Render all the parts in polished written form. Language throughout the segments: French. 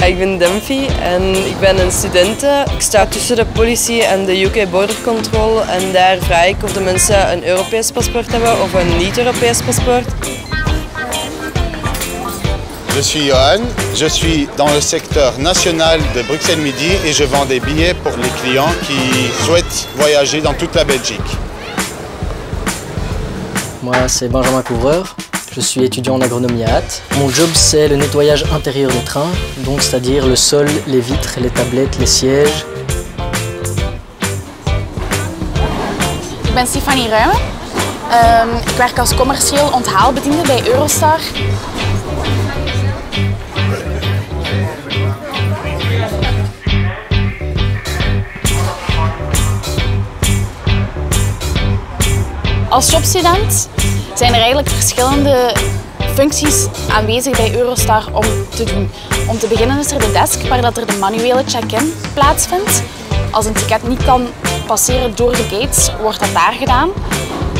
Je suis Johan, je suis dans le secteur national de Bruxelles Midi et je vends des billets pour les clients qui souhaitent voyager dans toute la Belgique. Moi, c'est Benjamin Couvreur. Je suis étudiant en agronomie à Ath. Mon job, c'est le nettoyage intérieur des trains, donc c'est-à-dire le sol, les vitres, les tablettes, les sièges. Ik ben Stefanie Ruimen. Ik werk als commercieel onthaalbediende bij Eurostar. Als jobstudent zijn er eigenlijk verschillende functies aanwezig bij Eurostar om te doen. Om te beginnen is er de desk waar dat er de manuele check-in plaatsvindt. Als een ticket niet kan passeren door de gates, wordt dat daar gedaan.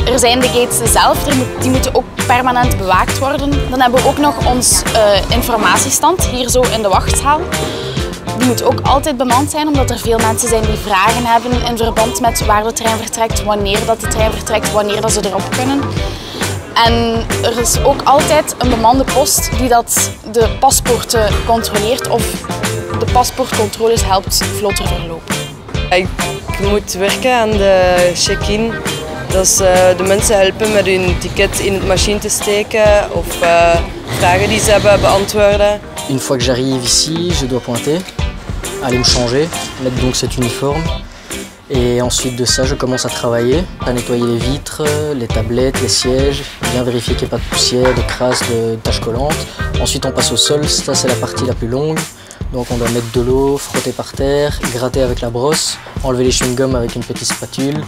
Er zijn de gates zelf, die moeten ook permanent bewaakt worden. Dan hebben we ook nog ons informatiestand hier zo in de wachtzaal. Die moet ook altijd bemand zijn, omdat er veel mensen zijn die vragen hebben in verband met waar de trein vertrekt, wanneer dat de trein vertrekt, wanneer dat ze erop kunnen. En er is ook altijd een bemande post die dat de paspoorten controleert of de paspoortcontroles helpt vlotter verlopen. Ik moet werken aan de check-in. Dus de mensen helpen met hun ticket in het machine te steken of vragen die ze hebben beantwoorden. Une fois que j'arrive ici, je dois pointer, aller me changer, mettre donc cet uniforme. Et ensuite de ça, je commence à travailler, à nettoyer les vitres, les tablettes, les sièges, bien vérifier qu'il n'y ait pas de poussière, de crasse, de taches collantes. Ensuite, on passe au sol, ça c'est la partie la plus longue. Donc on doit mettre de l'eau, frotter par terre, gratter avec la brosse, enlever les chewing-gums avec une petite spatule.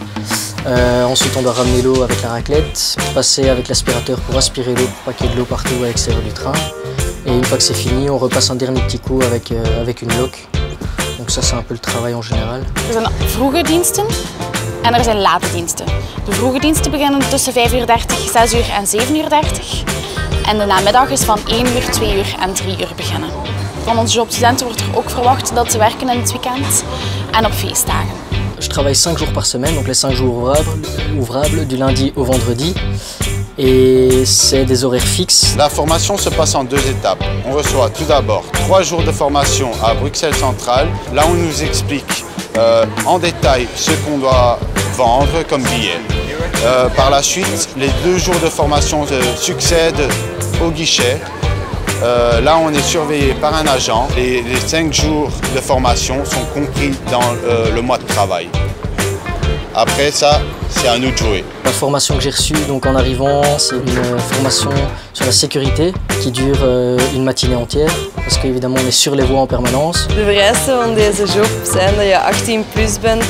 Ensuite, on doit ramener l'eau avec la raclette, passer avec l'aspirateur pour aspirer l'eau pour pas qu'il y ait de l'eau partout à l'extérieur du train. Et une fois que c'est fini, on repasse un dernier petit coup avec une loque. Donc ça, c'est un peu le travail en général. Er zijn vroege diensten en er zijn late diensten. De vroege diensten beginnen tussen 5:30, 6 en 7:30. En de namiddag is van 1 uur, 2 uur en 3 uur beginnen. Van onze jobstudenten wordt er ook verwacht dat ze werken in het weekend en op feestdagen. Je travaille 5 jours par semaine, donc les 5 jours ouvrables du lundi au vendredi. Et c'est des horaires fixes. La formation se passe en 2 étapes. On reçoit tout d'abord 3 jours de formation à Bruxelles Centrale. Là, on nous explique en détail ce qu'on doit vendre comme billet. Par la suite, les 2 jours de formation succèdent au guichet. Là, on est surveillé par un agent. Les 5 jours de formation sont compris dans le mois de travail. Après ça, c'est à nous de jouer. La formation que j'ai reçue donc en arrivant, c'est une formation sur la sécurité qui dure une matinée entière. Parce qu'évidemment, on est sur les voies en permanence. De vereisten van deze job zijn dat je 18 plus bent,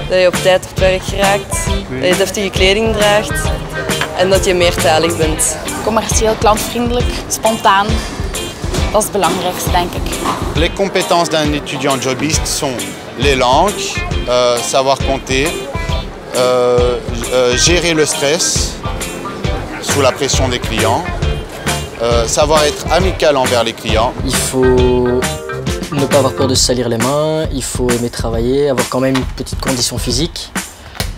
dat je op tijd op werk geraakt, dat je deftige kleding draagt en dat je meertalig bent. Commercieel, klantvriendelijk, spontaan. Dat is het belangrijkste, denk ik. Les compétences d'un étudiant jobiste sont les langues, savoir compter, gérer le stress sous la pression des clients, savoir être amical envers les clients. Il faut ne pas avoir peur de se salir les mains, il faut aimer travailler, avoir quand même une petite condition physique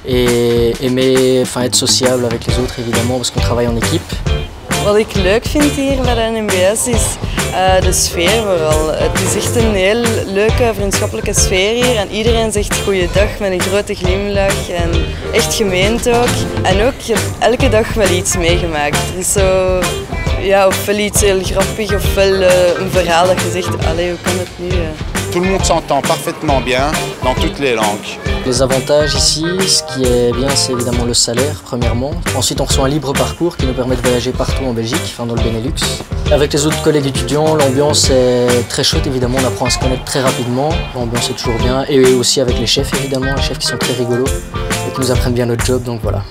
et aimer, être sociable avec les autres évidemment parce qu'on travaille en équipe. Wat ik leuk vind hier bij de NMBS is de sfeer vooral. Het is echt een heel leuke vriendschappelijke sfeer hier en iedereen zegt goeiedag met een grote glimlach en echt gemeend ook. En ook, je hebt elke dag wel iets meegemaakt. Er is zo, ja, ofwel iets heel grappig ofwel een verhaal dat je zegt, allee, hoe kan het nu? Tout le monde s'entend parfaitement bien dans toutes les langues. Les avantages ici, ce qui est bien, c'est évidemment le salaire, premièrement. Ensuite, on reçoit un libre parcours qui nous permet de voyager partout en Belgique, dans le Benelux. Avec les autres collègues étudiants, l'ambiance est très chouette, évidemment, on apprend à se connaître très rapidement. L'ambiance est toujours bien. Et aussi avec les chefs, évidemment, les chefs qui sont très rigolos et qui nous apprennent bien notre job, donc voilà.